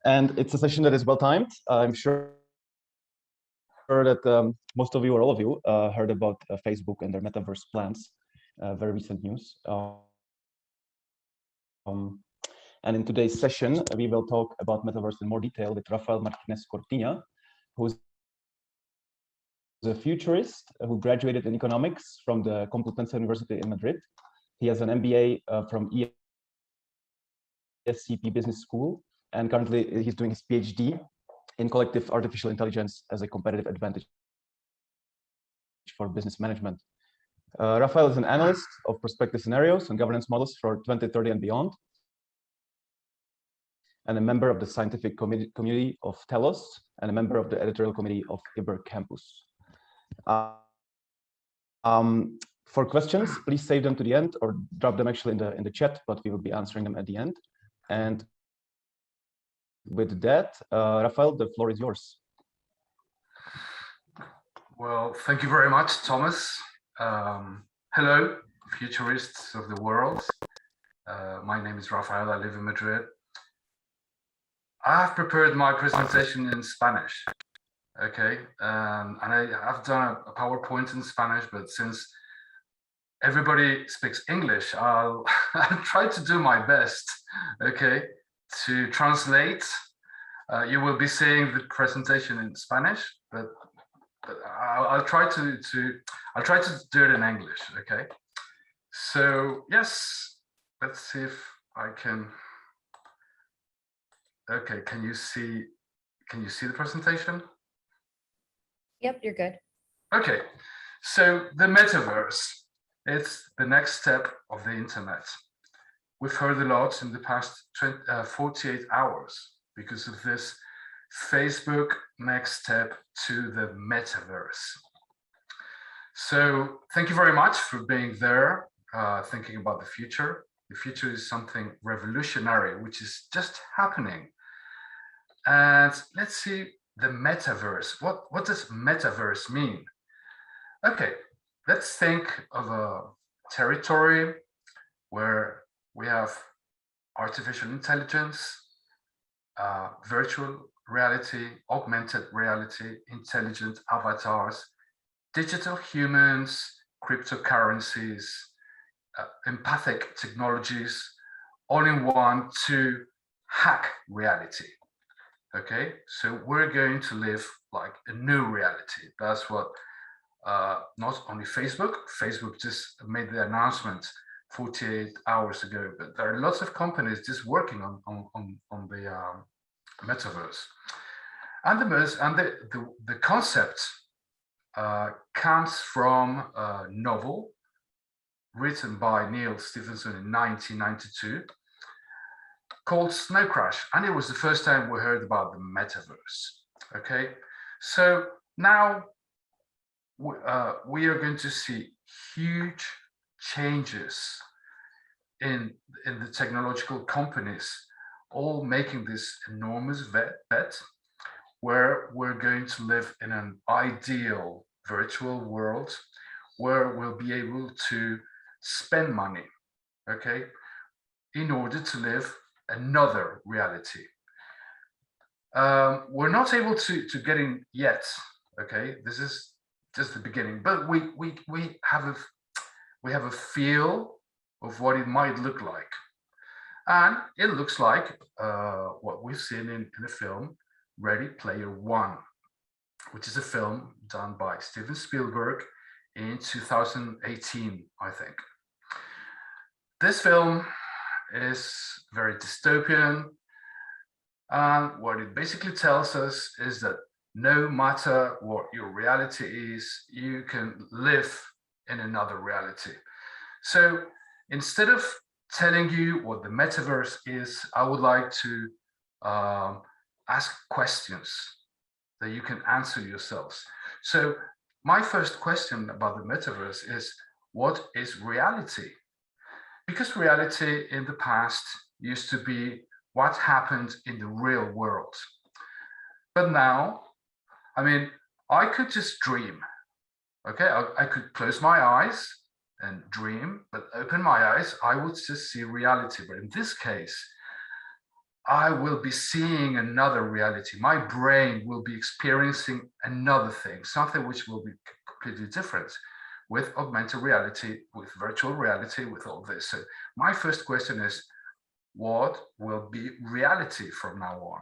And it's a session that is well timed. I'm sure that most of you or all of you heard about Facebook and their metaverse plans. Very recent news. And in today's session, we will talk about metaverse in more detail with Rafael Martinez Cortina, who's a futurist who graduated in economics from the Complutense University in Madrid. He has an MBA from ESCP Business School, and currently he's doing his PhD in collective artificial intelligence as a competitive advantage for business management. Rafael is an analyst of prospective scenarios and governance models for 2030 and beyond, and a member of the scientific community of Telos, and a member of the editorial committee of Iber Campus. For questions, please save them to the end or drop them actually in the chat, but we will be answering them at the end. And with that, Rafael, the floor is yours. Well, thank you very much, Thomas. Hello, futurists of the world. My name is Rafael, I live in Madrid. I have prepared my presentation in Spanish, okay? And I have done a PowerPoint in Spanish, but since everybody speaks English, I'll try to do my best, okay, to translate. You will be seeing the presentation in Spanish, but I'll try to do it in English, okay? So yes, let's see if I can. Okay, can you see the presentation? Yep, you're good. Okay, so the metaverse, it's the next step of the internet. We've heard a lot in the past 48 hours because of this Facebook next step to the metaverse. So thank you very much for being there, thinking about the future. The future is something revolutionary, which is just happening. And let's see the metaverse. What does metaverse mean? Okay, let's think of a territory where we have artificial intelligence, virtual reality, augmented reality, intelligent avatars, digital humans, cryptocurrencies, empathic technologies, all in one to hack reality. Okay, so we're going to live like a new reality. That's what not only Facebook just made the announcement 48 hours ago, but there are lots of companies just working on the metaverse. And the concept comes from a novel written by Neil Stephenson in 1992 called Snow Crash, and it was the first time we heard about the metaverse. Okay, so now we are going to see huge changes in the technological companies, all making this enormous bet where we're going to live in an ideal virtual world where we'll be able to spend money, okay, in order to live another reality. We're not able to get in yet, okay? This is just the beginning, but we have a feel of what it might look like, and it looks like what we've seen in the film Ready Player One, which is a film done by Steven Spielberg in 2018, I think. This film is very dystopian, and what it basically tells us is that no matter what your reality is, you can live in another reality. So instead of telling you what the metaverse is, I would like to ask questions that you can answer yourselves. So my first question about the metaverse is, what is reality? Because reality in the past used to be what happened in the real world. But now, I mean, I could just dream, okay? I could close my eyes and dream, but open my eyes, I would just see reality. But in this case, I will be seeing another reality. My brain will be experiencing another thing, something which will be completely different with augmented reality, with virtual reality, with all this. So my first question is, what will be reality from now on?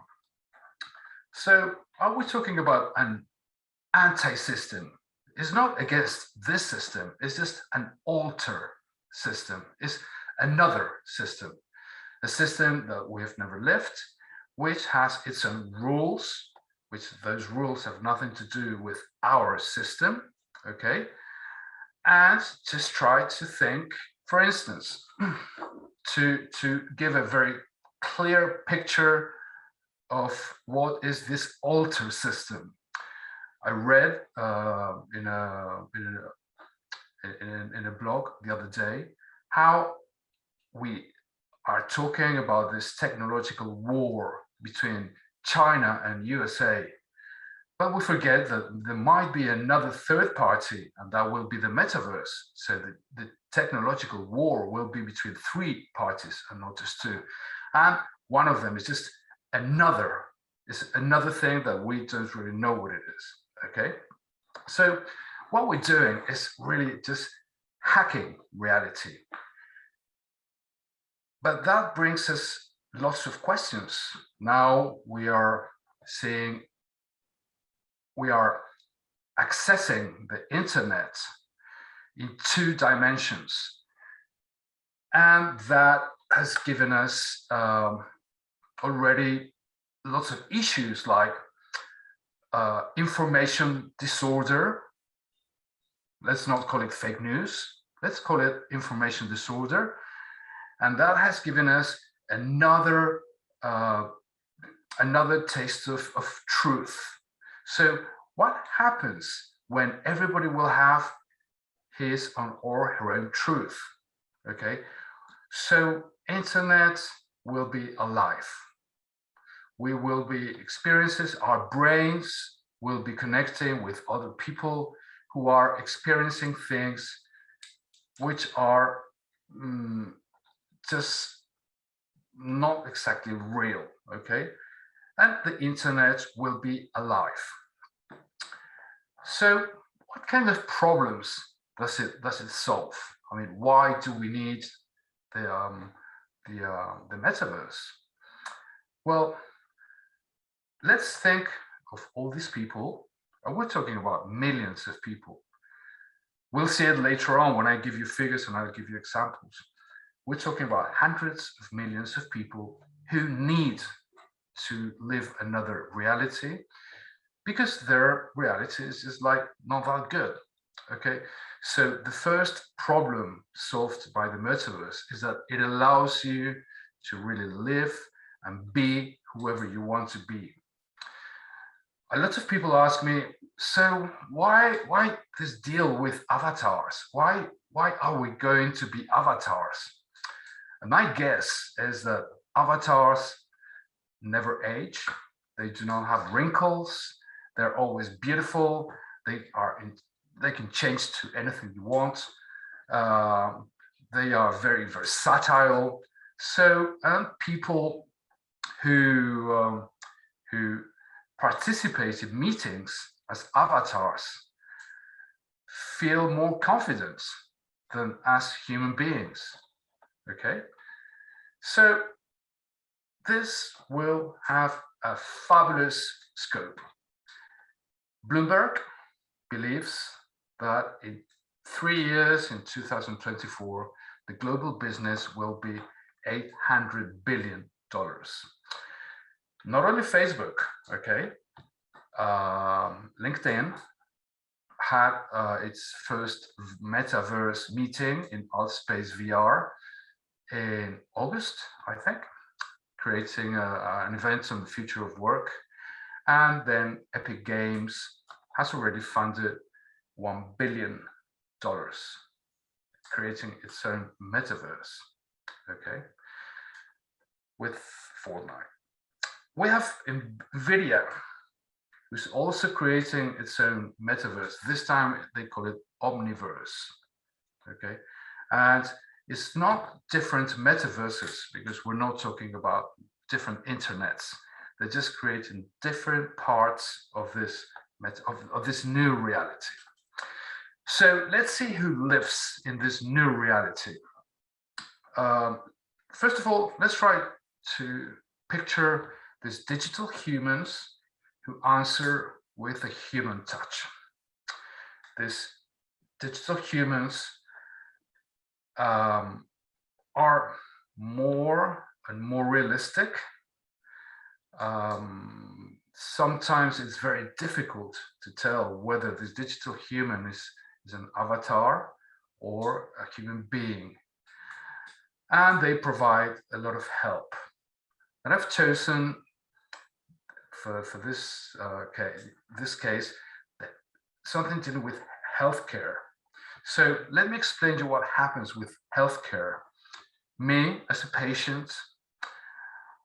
So are we talking about an anti-system? It's not against this system, it's just an alter system. It's another system, a system that we have never lived, which has its own rules, which those rules have nothing to do with our system, okay? And just try to think, for instance, to give a very clear picture of what is this alter system. I read in a blog the other day how we are talking about this technological war between China and USA, but we forget that there might be another third party, and that will be the metaverse. So the technological war will be between three parties and not just two, and one of them is just another thing that we don't really know what it is. Okay, so what we're doing is really just hacking reality. But that brings us lots of questions. Now we are accessing the internet in 2 dimensions. And that has given us already lots of issues like information disorder. Let's not call it fake news. Let's call it information disorder. And that has given us another taste of truth. So what happens when everybody will have his or her own truth? Okay, so internet will be alive. We will be experiences, our brains will be connecting with other people who are experiencing things which are just not exactly real, okay? And the internet will be alive. So what kind of problems does it solve? I mean, why do we need the metaverse? Well, let's think of all these people, and we're talking about millions of people. We'll see it later on when I give you figures and I'll give you examples. We're talking about hundreds of millions of people who need to live another reality because their reality is just like not that good. Okay, so the first problem solved by the metaverse is that it allows you to really live and be whoever you want to be. A lot of people ask me, so why this deal with avatars? Why are we going to be avatars? And my guess is that avatars never age. They do not have wrinkles. They're always beautiful. They can change to anything you want. They are very versatile. So people who participate in meetings as avatars feel more confident than as human beings. Okay, so this will have a fabulous scope. Bloomberg believes that in 3 years, in 2024, the global business will be $800 billion. Not only Facebook, okay, LinkedIn had its first metaverse meeting in Altspace VR in August, I think, creating an event on the future of work. And then Epic Games has already funded $1 billion, creating its own metaverse, okay, with Fortnite. We have NVIDIA, who's also creating its own metaverse. This time they call it Omniverse, okay? And it's not different metaverses because we're not talking about different internets. They're just creating different parts of this of this new reality. So let's see who lives in this new reality. First of all, let's try to picture these digital humans who answer with a human touch. These digital humans are more and more realistic. Sometimes it's very difficult to tell whether this digital human is an avatar or a human being. And they provide a lot of help. And I've chosen for this case something to do with healthcare. So let me explain to you what happens with healthcare. Me as a patient,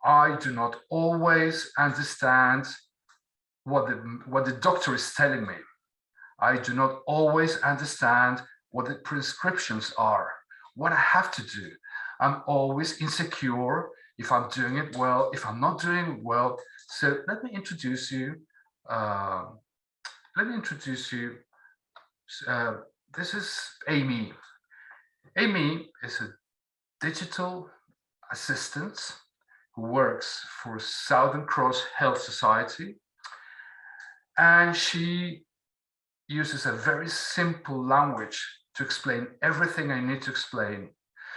I do not always understand what the doctor is telling me. I do not always understand what the prescriptions are, what I have to do. I'm always insecure if I'm doing it well, if I'm not doing it well. So let me introduce you. This is Amy. Amy is a digital assistant who works for Southern Cross Health Society, and she uses a very simple language to explain everything I need to explain.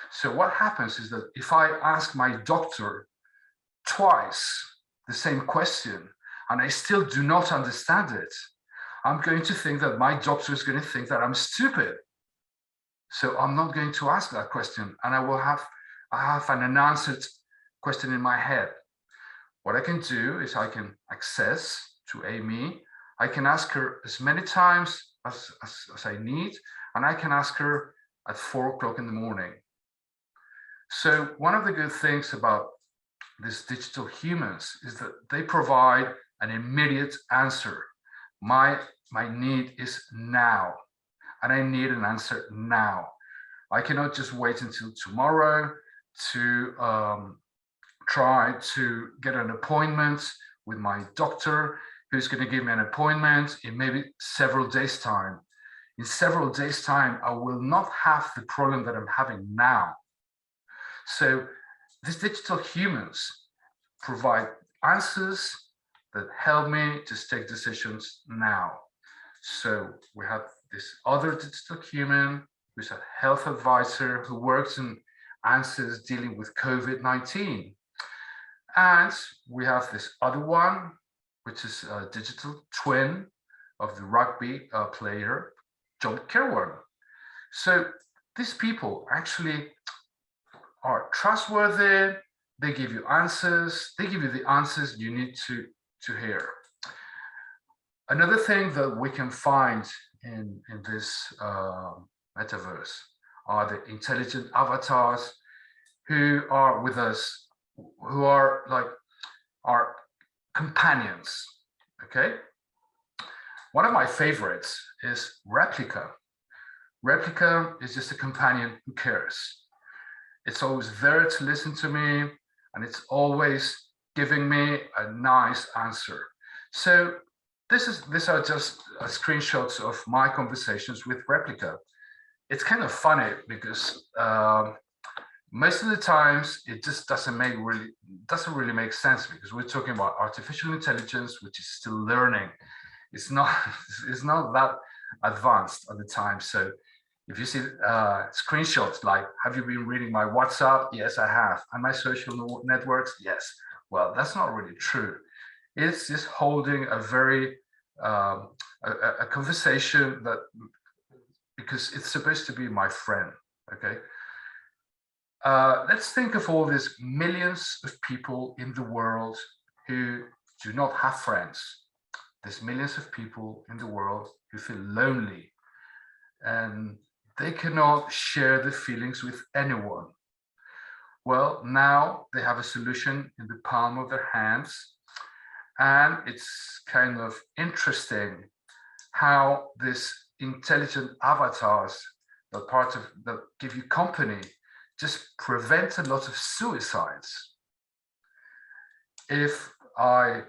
So what happens is that if I ask my doctor twice the same question and I still do not understand it, I'm going to think that my doctor is going to think that I'm stupid. So I'm not going to ask that question, and I have an unanswered question in my head. What I can do is I can access to Amy. I can ask her as many times as I need, and I can ask her at 4 o'clock in the morning. So one of the good things about these digital humans is that they provide an immediate answer. My need is now, and I need an answer now. I cannot just wait until tomorrow to try to get an appointment with my doctor, who's going to give me an appointment in maybe several days' time. In several days' time, I will not have the problem that I'm having now. So these digital humans provide answers that help me to take decisions now. So we have this other digital human who's a health advisor who works in answers dealing with COVID-19. And we have this other one, which is a digital twin of the rugby player, John Kirwan. So these people actually are trustworthy. They give you answers. They give you the answers you need to hear. Another thing that we can find in this metaverse are the intelligent avatars who are with us, who are like our companions, okay? One of my favorites is Replica. Replica is just a companion who cares. It's always there to listen to me, and it's always giving me a nice answer. So these are just screenshots of my conversations with Replica. It's kind of funny because most of the times it just doesn't really make sense, because we're talking about artificial intelligence, which is still learning. It's not that advanced at the time. So if you see screenshots like, have you been reading my WhatsApp? Yes, I have. And my social networks? Yes. Well, that's not really true. It's just holding a very a conversation that, because it's supposed to be my friend, okay? Let's think of all these millions of people in the world who do not have friends. There's millions of people in the world who feel lonely, and they cannot share the feelings with anyone. Well, now they have a solution in the palm of their hands, and it's kind of interesting how this intelligent avatars that give you company just prevent a lot of suicides. if I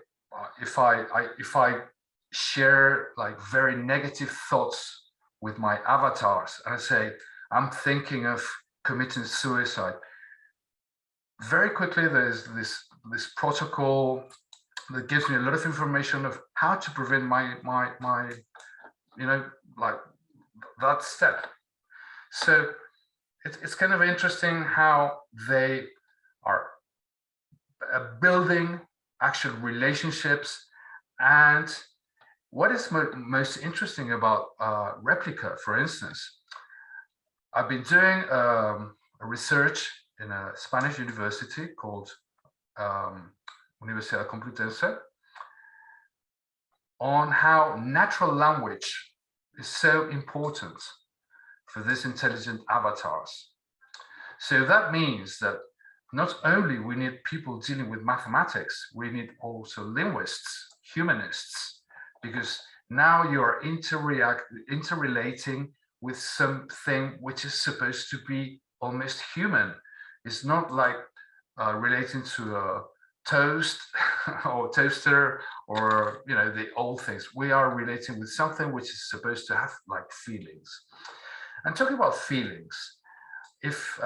share like very negative thoughts with my avatars and I say, I'm thinking of committing suicide, very quickly there's this protocol that gives me a lot of information of how to prevent my like that step. So it's kind of interesting how they are building actual relationships. And what is most interesting about Replica, for instance, I've been doing a research in a Spanish university called Universidad Complutense on how natural language is so important for these intelligent avatars. So that means that not only we need people dealing with mathematics, we need also linguists, humanists, because now you're interrelating with something which is supposed to be almost human. It's not like relating to a toast or toaster or the old things. We are relating with something which is supposed to have like feelings. And talking about feelings, if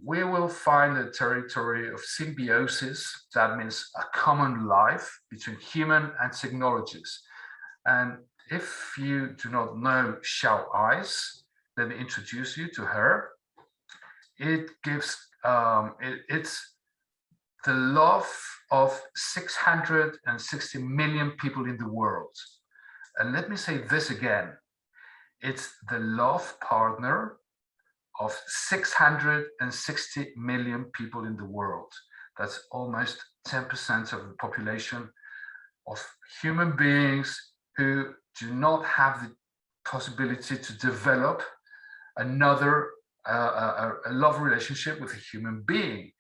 we will find a territory of symbiosis, that means a common life between human and technologies. And if you do not know Symbiosis, let me introduce you to her. It gives, it's the love of 660 million people in the world. And let me say this again, it's the love partner of 660 million people in the world. That's almost 10% of the population of human beings who do not have the possibility to develop another a love relationship with a human being.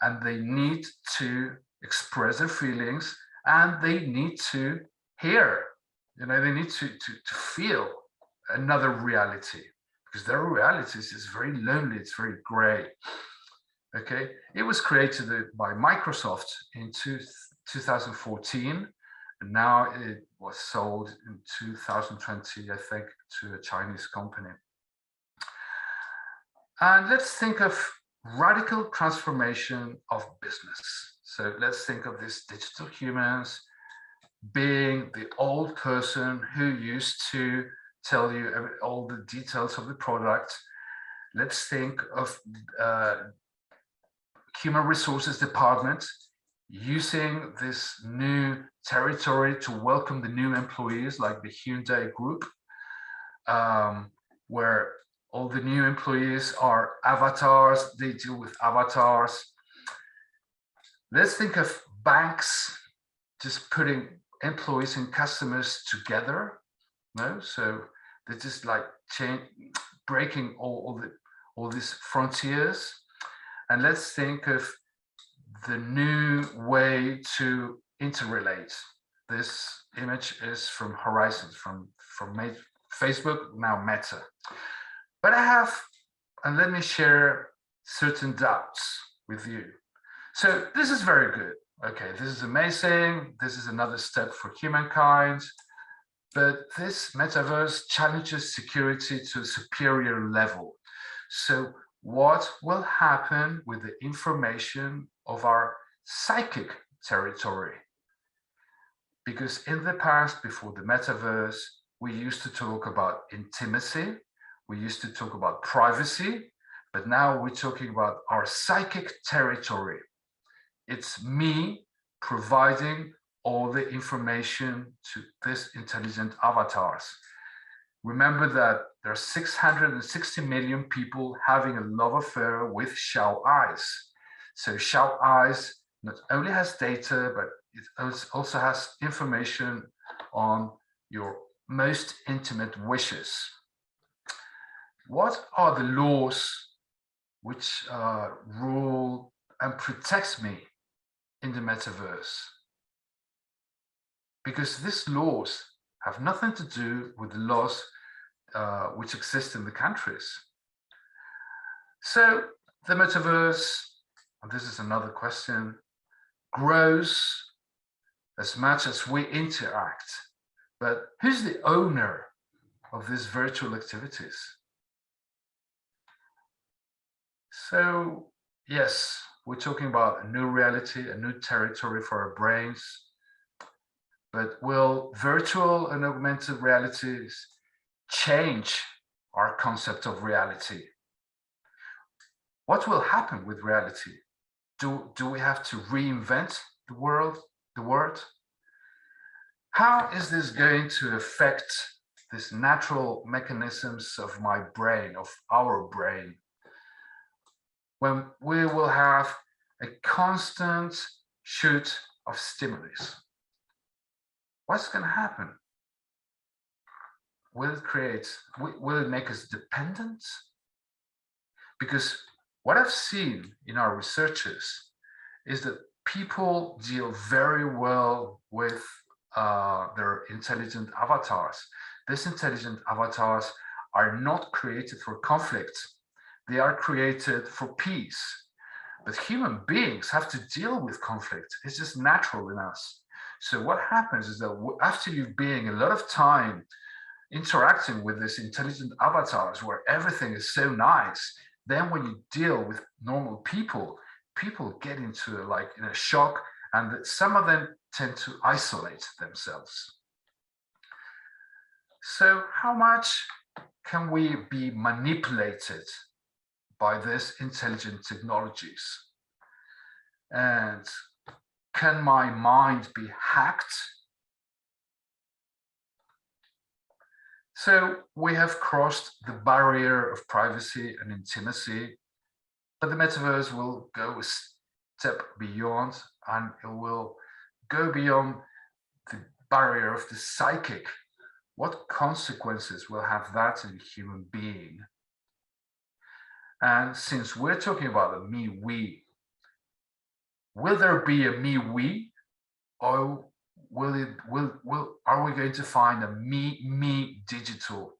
And they need to express their feelings and they need to hear, they need to feel another reality, because their reality is very lonely, it's very gray. Okay, it was created by Microsoft in 2014, and now it was sold in 2020, I think, to a Chinese company. And let's think of radical transformation of business. So let's think of these digital humans being the old person who used to tell you all the details of the product. Let's think of human resources department using this new territory to welcome the new employees, like the Hyundai group, where all the new employees are avatars, they deal with avatars. Let's think of banks just putting employees and customers together. So they're just like breaking all these frontiers. And let's think of the new way to interrelate. This image is from Horizons, from Facebook, now Meta. But I have, and let me share certain doubts with you. So this is very good. Okay, this is amazing. This is another step for humankind. But this metaverse challenges security to a superior level. So what will happen with the information of our psychic territory? Because in the past, before the metaverse, we used to talk about intimacy, we used to talk about privacy, but now we're talking about our psychic territory. It's me providing all the information to this intelligent avatars. Remember that there are 660 million people having a love affair with Symbiosis. So Symbiosis not only has data, but it also has information on your most intimate wishes. What are the laws which rule and protects me in the metaverse? Because these laws have nothing to do with the laws which exist in the countries. So the metaverse, and this is another question, grows as much as we interact. But who's the owner of these virtual activities? So yes, we're talking about a new reality, a new territory for our brains. But will virtual and augmented realities change our concept of reality? What will happen with reality? Do we have to reinvent the world? How is this going to affect these natural mechanisms of my brain, of our brain, when we will have a constant shoot of stimulus? What's going to happen? Will it make us dependent? Because what I've seen in our researches is that people deal very well with their intelligent avatars. These intelligent avatars are not created for conflict. They are created for peace. But human beings have to deal with conflict. It's just natural in us. So what happens is that after you've been a lot of time interacting with these intelligent avatars where everything is so nice, then when you deal with normal people, people get into a shock, and some of them tend to isolate themselves. So how much can we be manipulated by these intelligent technologies? And can my mind be hacked? So we have crossed the barrier of privacy and intimacy, but the metaverse will go a step beyond, and it will go beyond the barrier of the psychic. What consequences will have that in a human being? And since we're talking about a me-we, will there be a me-we, or are we going to find a me digital?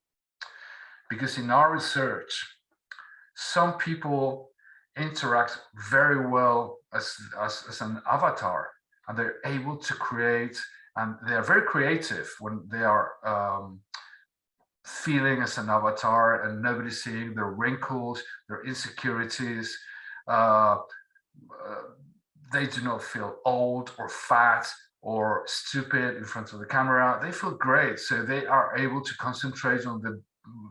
Because in our research, some people interact very well as an avatar, and they're able to create, and they are very creative when they are feeling as an avatar, and nobody's seeing their wrinkles, their insecurities. They do not feel old or fat or stupid in front of the camera. They feel great. So they are able to concentrate on the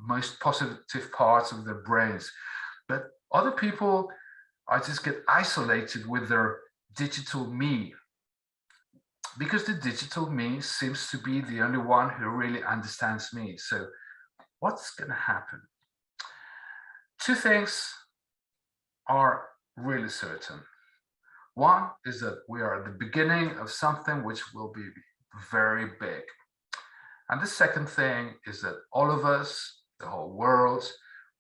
most positive parts of their brains. But other people, I just get isolated with their digital me, because the digital me seems to be the only one who really understands me. So what's going to happen? Two things are really certain. One is that we are at the beginning of something which will be very big. And the second thing is that all of us, the whole world,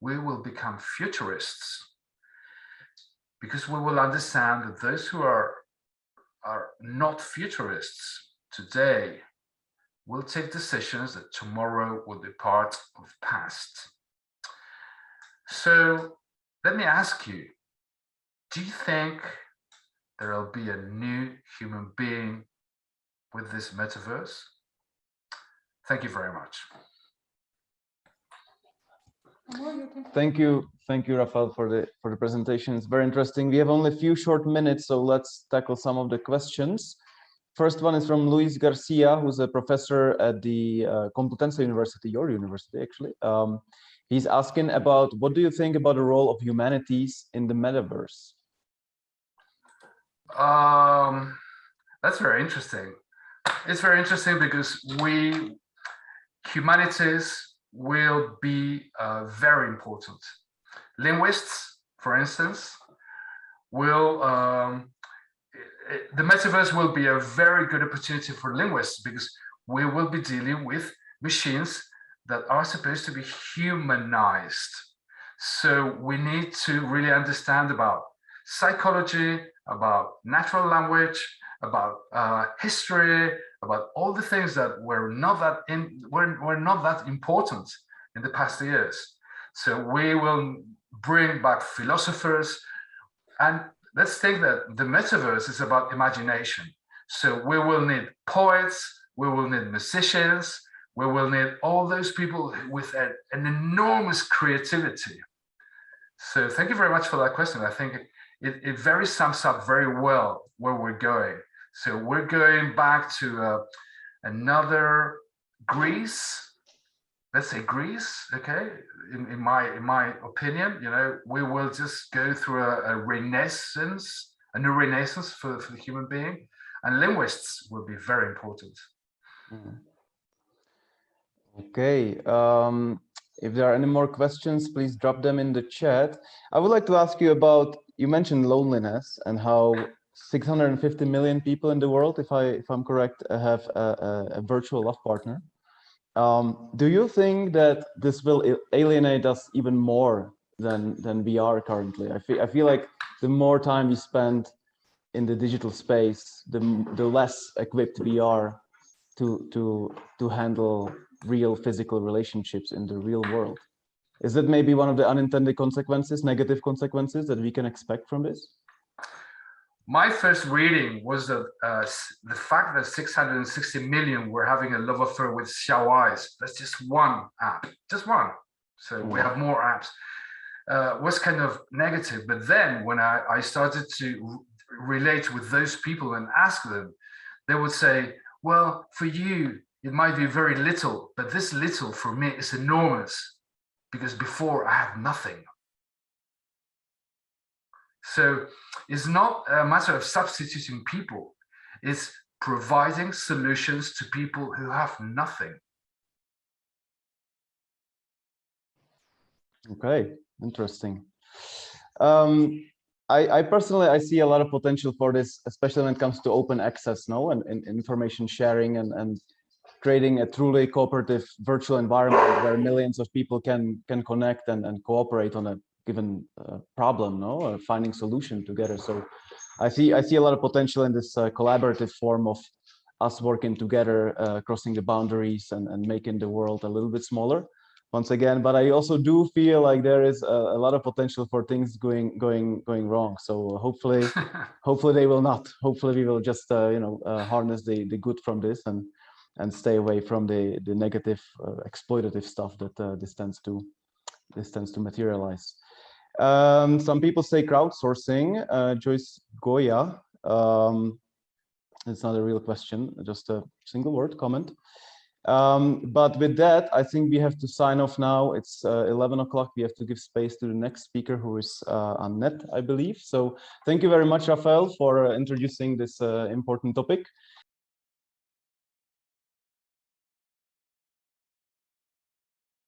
we will become futurists, because we will understand that those who are not futurists today will take decisions that tomorrow will be part of the past. So let me ask you, do you think there will be a new human being with this metaverse? Thank you very much. Thank you, Rafael, for the presentation. It's very interesting. We have only a few short minutes, so let's tackle some of the questions. First one is from Luis Garcia, who's a professor at the Complutense University, your university, actually. He's asking about, what do you think about the role of humanities in the metaverse? That's very interesting. It's very interesting because humanities will be very important. Linguists, for instance, the metaverse will be a very good opportunity for linguists, because we will be dealing with machines that are supposed to be humanized. So we need to really understand about psychology, about natural language, about history, about all the things that were not that important in the past years. So we will bring back philosophers, and let's think that the metaverse is about imagination. So we will need poets, we will need musicians, we will need all those people with an enormous creativity. So thank you very much for that question. I think it very sums up very well where we're going. So we're going back to another Greece. Let's say Greece, okay? In my opinion, you know, we will just go through a renaissance, a new renaissance for the human being, and linguists will be very important. Okay. If there are any more questions, please drop them in the chat. I would like to ask you about, you mentioned loneliness and how 650 million people in the world, if I'm correct, have a virtual love partner. Do you think that this will alienate us even more than VR currently? I feel like the more time we spend in the digital space, the less equipped we are to handle real physical relationships in the real world. Is that maybe one of the unintended consequences, negative consequences that we can expect from this? My first reading was that the fact that 660 million were having a love affair with socialize, that's just one app, just one. So we have more apps, was kind of negative. But then when I started to relate with those people and ask them, they would say, well, for you, it might be very little, but this little for me is enormous because before I had nothing. So it's not a matter of substituting people, it's providing solutions to people who have nothing. Okay, interesting. I personally, I see a lot of potential for this, especially when it comes to open access, no, and information sharing and creating a truly cooperative virtual environment where millions of people can connect and cooperate on a given problem, no, or finding solution together. So I see a lot of potential in this collaborative form of us working together, crossing the boundaries and making the world a little bit smaller once again. But I also do feel like there is a lot of potential for things going wrong. So hopefully they will not. Hopefully we will just harness the good from this and stay away from the negative exploitative stuff that this tends to materialize. Some people say crowdsourcing. Joyce Goya, it's not a real question, just a single word comment. But with that, I think we have to sign off now. It's 11 o'clock. We have to give space to the next speaker, who is Annette, I believe. So thank you very much, Raphael, for introducing this important topic.